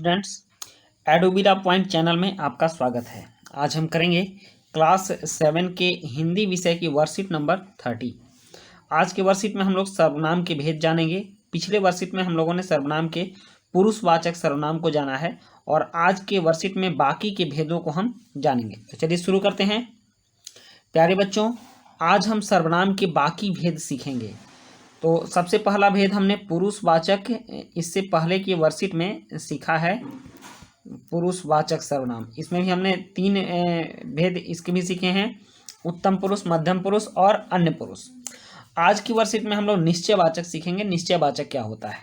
Students, एडोबिरा point channel में आपका स्वागत है। आज हम करेंगे क्लास 7 के हिंदी विषय की वर्कशीट नंबर 30। आज के वर्कशीट में हम लोग सर्वनाम के भेद जानेंगे। पिछले वर्कशीट में हम लोगों ने सर्वनाम के पुरुषवाचक सर्वनाम को जाना है और आज के वर्कशीट में बाकी के भेदों को हम जानेंगे। तो चलिए शुरू करते हैं। प्यारे बच्चों, आज हम सर्वनाम के बाकी भेद सीखेंगे। तो सबसे पहला भेद हमने पुरुषवाचक, इससे पहले की वर्कशीट में सीखा है पुरुषवाचक सर्वनाम। इसमें भी हमने 3 भेद इसके भी सीखे हैं, उत्तम पुरुष, मध्यम पुरुष और अन्य पुरुष। आज की वर्कशीट में हम लोग निश्चयवाचक सीखेंगे। निश्चयवाचक क्या होता है?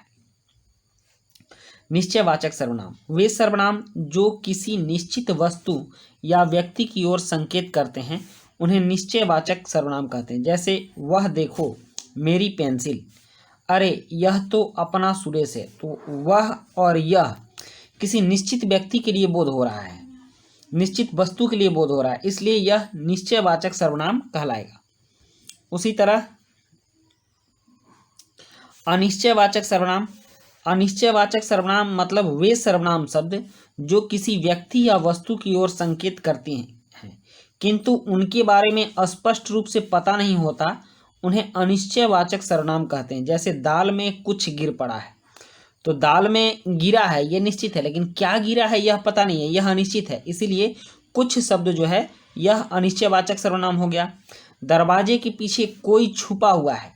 निश्चयवाचक सर्वनाम वे सर्वनाम जो किसी निश्चित वस्तु या व्यक्ति की ओर संकेत करते हैं, उन्हें निश्चयवाचक सर्वनाम कहते हैं। जैसे वह देखो मेरी पेंसिल, अरे यह तो अपना सुरेश है। तो वह और यह किसी निश्चित व्यक्ति के लिए बोध हो रहा है, निश्चित वस्तु के लिए बोध हो रहा है, इसलिए यह निश्चयवाचक सर्वनाम कहलाएगा। उसी तरह अनिश्चयवाचक सर्वनाम। अनिश्चयवाचक सर्वनाम मतलब वे सर्वनाम शब्द जो किसी व्यक्ति या वस्तु की ओर संकेत करते हैं किंतु उनके बारे में स्पष्ट रूप से पता नहीं होता, उन्हें अनिश्चयवाचक सर्वनाम कहते हैं। जैसे दाल में कुछ गिर पड़ा है, तो दाल में गिरा है ये निश्चित है, लेकिन क्या गिरा है यह पता नहीं है, यह अनिश्चित है, इसीलिए कुछ शब्द जो है यह अनिश्चयवाचक सर्वनाम हो गया। दरवाजे के पीछे कोई छुपा हुआ है,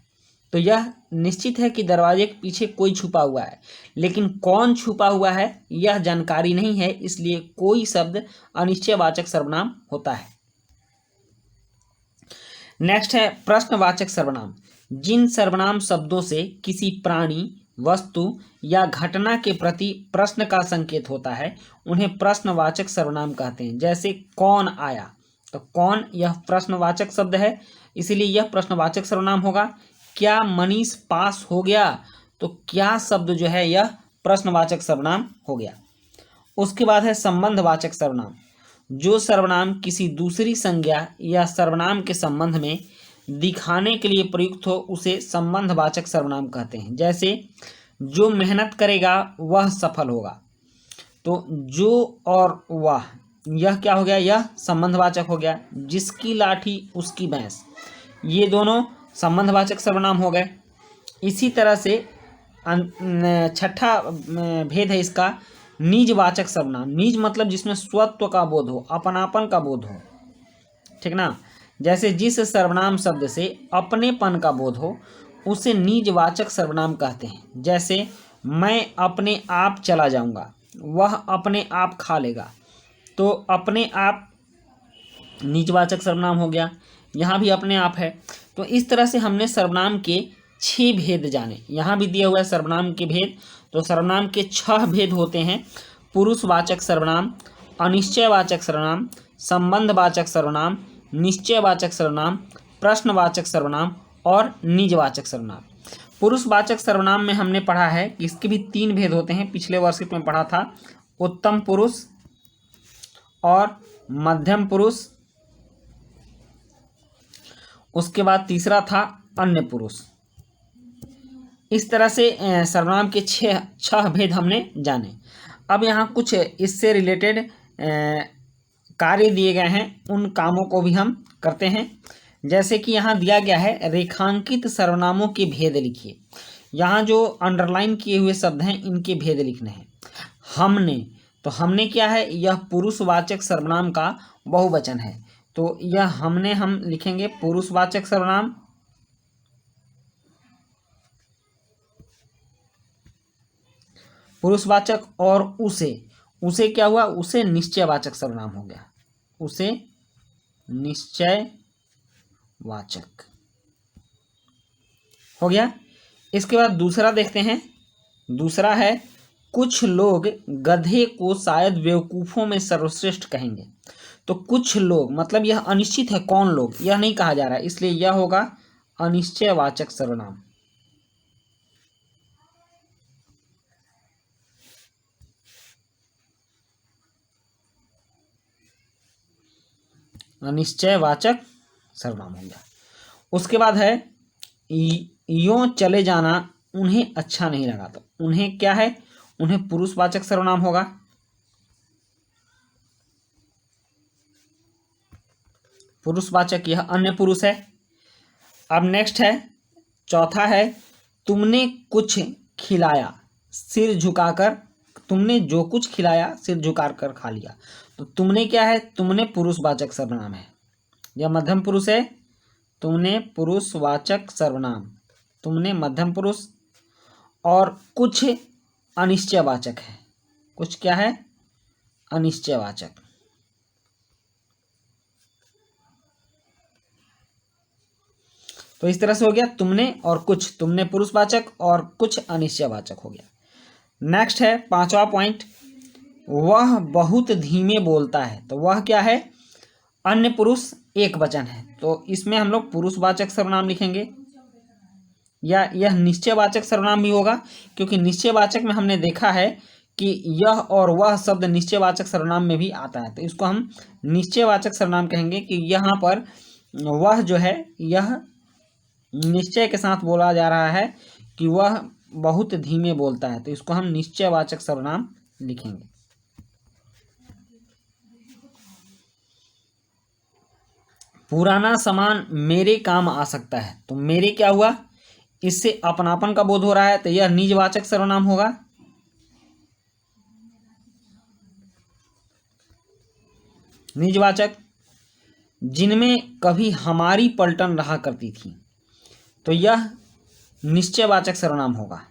तो यह निश्चित है कि दरवाजे के पीछे कोई छुपा हुआ है, लेकिन कौन छुपा हुआ है यह जानकारी नहीं है, इसलिए कोई शब्द अनिश्चयवाचक सर्वनाम होता है। नेक्स्ट है प्रश्नवाचक सर्वनाम। जिन सर्वनाम शब्दों से किसी प्राणी, वस्तु या घटना के प्रति प्रश्न का संकेत होता है, उन्हें प्रश्नवाचक सर्वनाम कहते हैं। जैसे कौन आया, तो कौन यह प्रश्नवाचक शब्द है, इसीलिए यह प्रश्नवाचक सर्वनाम होगा। क्या मनीष पास हो गया, तो क्या शब्द जो है यह प्रश्नवाचक सर्वनाम हो गया। उसके बाद है संबंधवाचक सर्वनाम। जो सर्वनाम किसी दूसरी संज्ञा या सर्वनाम के संबंध में दिखाने के लिए प्रयुक्त हो, उसे संबंधवाचक सर्वनाम कहते हैं। जैसे जो मेहनत करेगा वह सफल होगा, तो जो और वह यह क्या हो गया, यह संबंधवाचक हो गया। जिसकी लाठी उसकी भैंस, ये दोनों संबंधवाचक सर्वनाम हो गए। इसी तरह से छठा भेद है इसका निजवाचक सर्वनाम। निज मतलब जिसमें स्वत्व का बोध हो, अपनापन का बोध हो, ठीक ना। जैसे जिस सर्वनाम शब्द से अपनेपन का बोध हो उसे निजवाचक सर्वनाम कहते हैं। जैसे मैं अपने आप चला जाऊंगा, वह अपने आप खा लेगा, तो अपने आप निजवाचक सर्वनाम हो गया। यहाँ भी अपने आप है। तो इस तरह से हमने सर्वनाम के 6 भेद जाने। यहाँ भी दिया हुआ है सर्वनाम के भेद। तो सर्वनाम के 6 भेद होते हैं: पुरुषवाचक सर्वनाम, अनिश्चयवाचक सर्वनाम, संबंधवाचक सर्वनाम, निश्चयवाचक सर्वनाम, प्रश्नवाचक सर्वनाम और निजवाचक सर्वनाम। पुरुषवाचक सर्वनाम में हमने पढ़ा है कि इसके भी 3 भेद होते हैं। पिछले वर्कशीट में पढ़ा था उत्तम पुरुष और मध्यम पुरुष, उसके बाद तीसरा था अन्य पुरुष। इस तरह से सर्वनाम के 6 भेद हमने जाने। अब यहाँ कुछ इससे रिलेटेड कार्य दिए गए हैं, उन कामों को भी हम करते हैं। जैसे कि यहाँ दिया गया है रेखांकित सर्वनामों के भेद लिखिए। यहाँ जो अंडरलाइन किए हुए शब्द हैं इनके भेद लिखने हैं। हमने, तो हमने क्या है, यह पुरुषवाचक सर्वनाम का बहुवचन है, तो यह हमने हम लिखेंगे पुरुषवाचक सर्वनाम। पुरुषवाचक। और उसे क्या हुआ, उसे निश्चयवाचक सर्वनाम हो गया, उसे निश्चयवाचक हो गया। इसके बाद दूसरा देखते हैं। दूसरा है कुछ लोग गधे को शायद बेवकूफ़ों में सर्वश्रेष्ठ कहेंगे। तो कुछ लोग मतलब यह अनिश्चित है, कौन लोग यह नहीं कहा जा रहा है, इसलिए यह होगा अनिश्चयवाचक सर्वनाम। अनिश्चयवाचक सर्वनाम हो गया। उसके बाद है यों चले जाना उन्हें अच्छा नहीं लगा। तो उन्हें क्या है, उन्हें पुरुषवाचक सर्वनाम होगा। पुरुषवाचक, यह अन्य पुरुष है। अब नेक्स्ट है, चौथा है, तुमने कुछ खिलाया सिर झुकाकर, तुमने जो कुछ खिलाया सिर झुकाकर खा लिया। तो तुमने क्या है, तुमने पुरुषवाचक सर्वनाम है, यह मध्यम पुरुष है। तुमने पुरुषवाचक सर्वनाम, तुमने मध्यम पुरुष। और कुछ अनिश्चयवाचक है, कुछ क्या है, अनिश्चयवाचक। तो इस तरह से हो गया तुमने और कुछ, तुमने पुरुषवाचक और कुछ अनिश्चयवाचक हो गया। नेक्स्ट है पांचवा पॉइंट, वह बहुत धीमे बोलता है। तो वह क्या है, अन्य पुरुष एक वचन है, तो इसमें हम लोग पुरुषवाचक सर्वनाम लिखेंगे, या यह निश्चयवाचक सर्वनाम भी होगा, क्योंकि निश्चयवाचक में हमने देखा है कि यह और वह शब्द निश्चयवाचक सर्वनाम में भी आता है। तो इसको हम निश्चयवाचक सर्वनाम कहेंगे कि यहाँ पर वह जो है, यह निश्चय के साथ बोला जा रहा है कि वह बहुत धीमे बोलता है, तो इसको हम निश्चयवाचक सर्वनाम लिखेंगे। पुराना सामान मेरे काम आ सकता है। तो मेरे क्या हुआ, इससे अपनापन का बोध हो रहा है, तो यह निजवाचक सर्वनाम होगा। निजवाचक। जिनमें कभी हमारी पलटन रहा करती थी, तो यह निश्चयवाचक सर्वनाम होगा।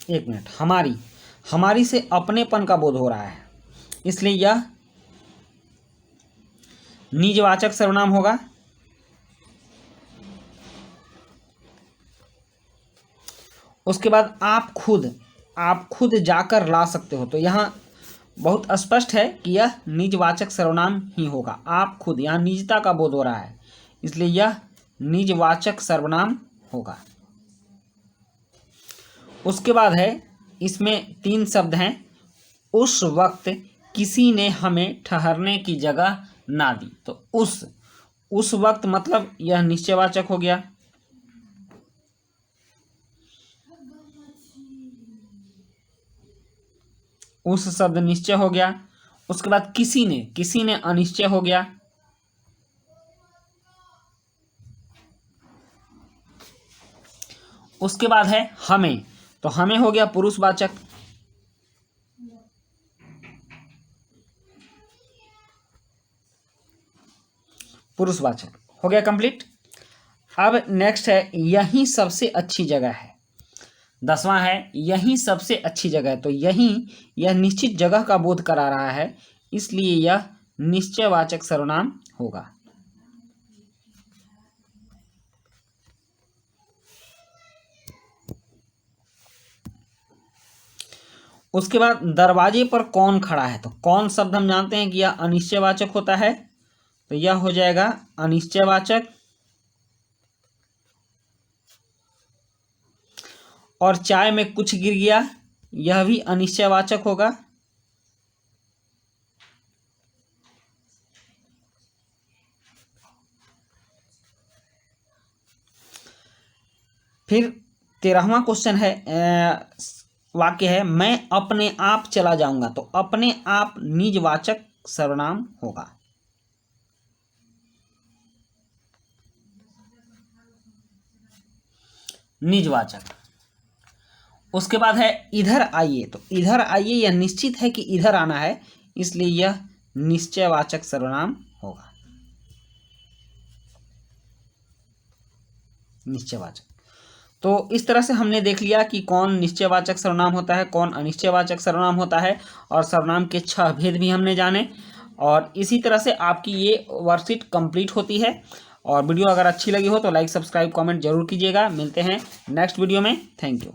एक मिनट, हमारी, हमारी से अपनेपन का बोध हो रहा है, इसलिए यह निजवाचक सर्वनाम होगा। उसके बाद आप खुद जाकर ला सकते हो, तो यहाँ बहुत स्पष्ट है कि यह निजवाचक सर्वनाम ही होगा। आप खुद, यहाँ निजता का बोध हो रहा है, इसलिए यह निजवाचक सर्वनाम होगा। उसके बाद है, इसमें 3 शब्द हैं। उस वक्त किसी ने हमें ठहरने की जगह ना दी। तो उस वक्त मतलब यह निश्चयवाचक हो गया। उस शब्द निश्चय हो गया। उसके बाद किसी ने अनिश्चय हो गया। उसके बाद है हमें, तो हमें हो गया पुरुषवाचक। पुरुषवाचक हो गया कंप्लीट। अब नेक्स्ट है, यही सबसे अच्छी जगह है। 10वां है, यही सबसे अच्छी जगह है। तो यही, यह निश्चित जगह का बोध करा रहा है, इसलिए यह निश्चयवाचक सर्वनाम होगा। उसके बाद दरवाजे पर कौन खड़ा है। तो कौन शब्द हम जानते हैं कि यह अनिश्चयवाचक होता है, तो यह हो जाएगा अनिश्चयवाचक। और चाय में कुछ गिर गया, यह भी अनिश्चयवाचक होगा। फिर 13वां क्वेश्चन है, वाक्य है, मैं अपने आप चला जाऊंगा। तो अपने आप निजवाचक सर्वनाम होगा। निजवाचक। उसके बाद है इधर आइए। तो इधर आइए, यह निश्चित है कि इधर आना है, इसलिए यह निश्चयवाचक सर्वनाम होगा। निश्चयवाचक। तो इस तरह से हमने देख लिया कि कौन निश्चयवाचक सर्वनाम होता है, कौन अनिश्चयवाचक सर्वनाम होता है, और सर्वनाम के 6 भेद भी हमने जाने। और इसी तरह से आपकी ये वर्कशीट कंप्लीट होती है। और वीडियो अगर अच्छी लगी हो तो लाइक, सब्सक्राइब, कमेंट जरूर कीजिएगा। मिलते हैं नेक्स्ट वीडियो में। Thank you.